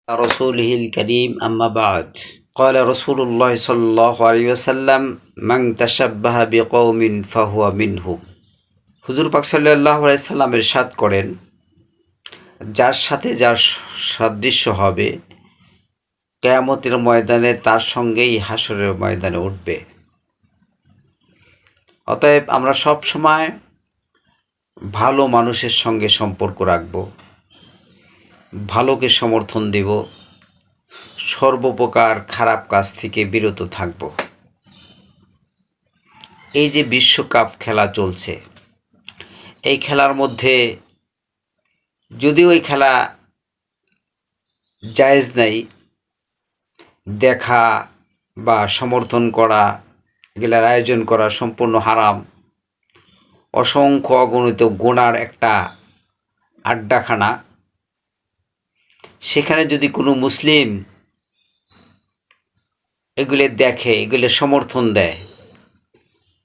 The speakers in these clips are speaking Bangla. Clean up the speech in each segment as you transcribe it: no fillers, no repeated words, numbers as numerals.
رسوله الكريم أما بعد قال رسول الله صلى الله عليه وسلم من تشبه بقوم فهو منهم হুজুর পাক সাল্লাল্লাহু আলাইহি সাল্লাম ইরশাদ করেন, যার সাথে যার সাদৃশ্য হবে কিয়ামতের ময়দানে তার সঙ্গেই হাসরের ময়দানে উঠবে। অতএব আমরা সব সময় ভালো মানুষের সঙ্গে সম্পর্ক রাখব, ভালোকে সমর্থন দেব, সর্বপ্রকার খারাপ কাজ থেকে বিরত থাকব। এই যে বিশ্বকাপ খেলা চলছে, এই খেলার মধ্যে যদিও এই খেলা জায়েজ নাই, দেখা বা সমর্থন করা, এগুলার আয়োজন করা সম্পূর্ণ হারাম। অসংখ্য অগণিত গুনার একটা আড্ডাখানা। সেখানে যদি কোনো মুসলিম এগুলো দেখে, এগুলো সমর্থন দেয়,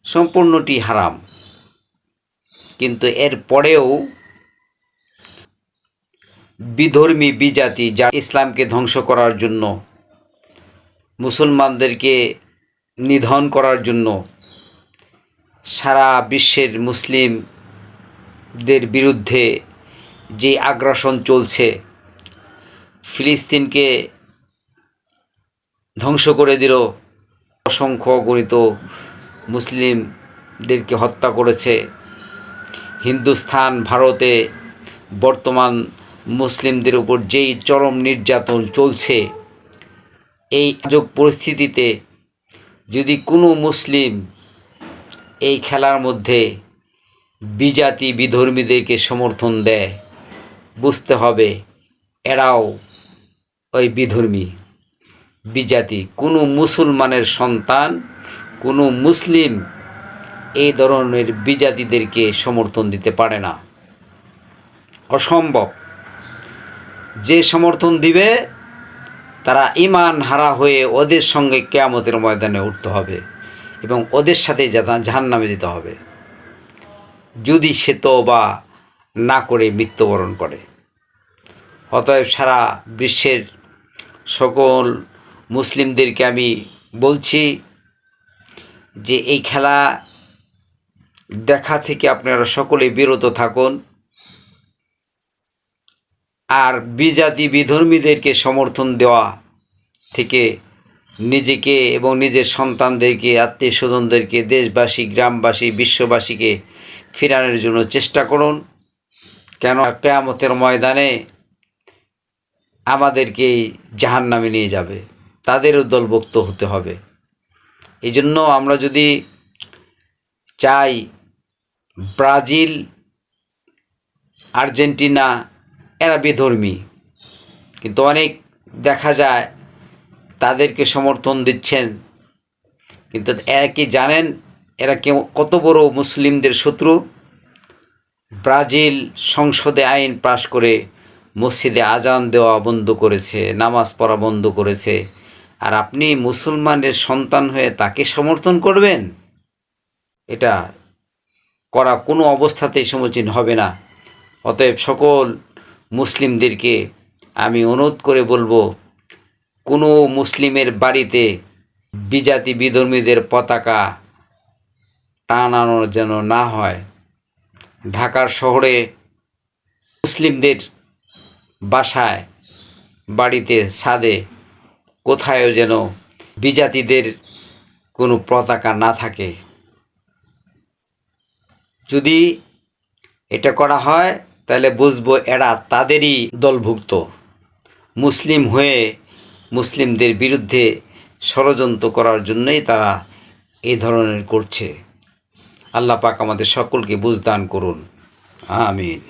সম্পূর্ণটি হারাম। কিন্তু এর পরেও বিধর্মী বিজাতি, যা ইসলামকে ধ্বংস করার জন্য, মুসলমানদেরকে নিধন করার জন্য সারা বিশ্বের মুসলিমদের বিরুদ্ধে যে আগ্রাসন চলছে, ফিলিস্তিনকে ধ্বংস করে দিল, অসংখ্য গণিত মুসলিমদেরকে হত্যা করেছে। হিন্দুস্থান, ভারতে বর্তমান মুসলিমদের উপর যেই চরম নির্যাতন চলছে, এই আজব পরিস্থিতিতে যদি কোনো মুসলিম এই খেলার মধ্যে বিজাতি বিধর্মীদেরকে সমর্থন দেয়, বুঝতে হবে এরাও ওই বিধর্মী বিজাতি। কোনো মুসলমানের সন্তান, কোনো মুসলিম এই ধরনের বিজাতিদেরকে সমর্থন দিতে পারে না, অসম্ভব। যে সমর্থন দিবে তারা ঈমান হারা হয়ে ওদের সঙ্গে কিয়ামতের ময়দানে উঠতে হবে এবং ওদের সাথে জাহান্নামে যেতে হবে, যদি সে তওবা না করে মৃত্যুবরণ করে। অতএব সারা বিশ্বের সকল মুসলিমদেরকে আমি বলছি যে এই খেলা দেখা থেকে আপনারা সকলেই বিরত থাকুন, আর বিজাতি বিধর্মীদেরকে সমর্থন দেওয়া থেকে নিজেকে এবং নিজের সন্তানদেরকে, আত্মীয় স্বজনদেরকে, দেশবাসী, গ্রামবাসী, বিশ্ববাসীকে ফিরানোর জন্য চেষ্টা করুন। কেন কিয়ামতের ময়দানে আমাদেরকেই জাহান্নামে নিয়ে যাবে, তাদেরও দলভুক্ত হতে হবে। এই জন্য আমরা যদি চাই ব্রাজিল, আর্জেন্টিনা এরা বিধর্মী, কিন্তু অনেক দেখা যায় তাদেরকে সমর্থন দিচ্ছেন, কিন্তু এরা কি জানেন এরা কত বড় মুসলিমদের শত্রু? ব্রাজিল সংসদে আইন পাশ করে মসজিদে আজান দেওয়া বন্ধ করেছে, নামাজ পড়া বন্ধ করেছে, আর আপনি মুসলমানের সন্তান হয়ে তাকে সমর্থন করবেন? এটা করা কোনো অবস্থাতেই সমীচীন হবে না। অতএব সকল মুসলিমদেরকে আমি অনুরোধ করে বলবো, কোনো মুসলিমের বাড়িতে বিজাতি বিধর্মীদের পতাকা টানানো যেন না হয়। ঢাকার শহরে মুসলিমদের বাসায়, বাড়িতে, ছাদে, কোথায়ও যেন বিজাতিদের কোনো পতাকা না থাকে। যদি এটা করা হয় তাহলে বুঝবো এরা তাদেরই দলভুক্ত, মুসলিম হয়ে মুসলিমদের বিরুদ্ধে ষড়যন্ত্র করার জন্যই তারা এই ধরনের করছে। আল্লাহ পাক আমাদের সকলকে বুঝদান করুন, আমিন।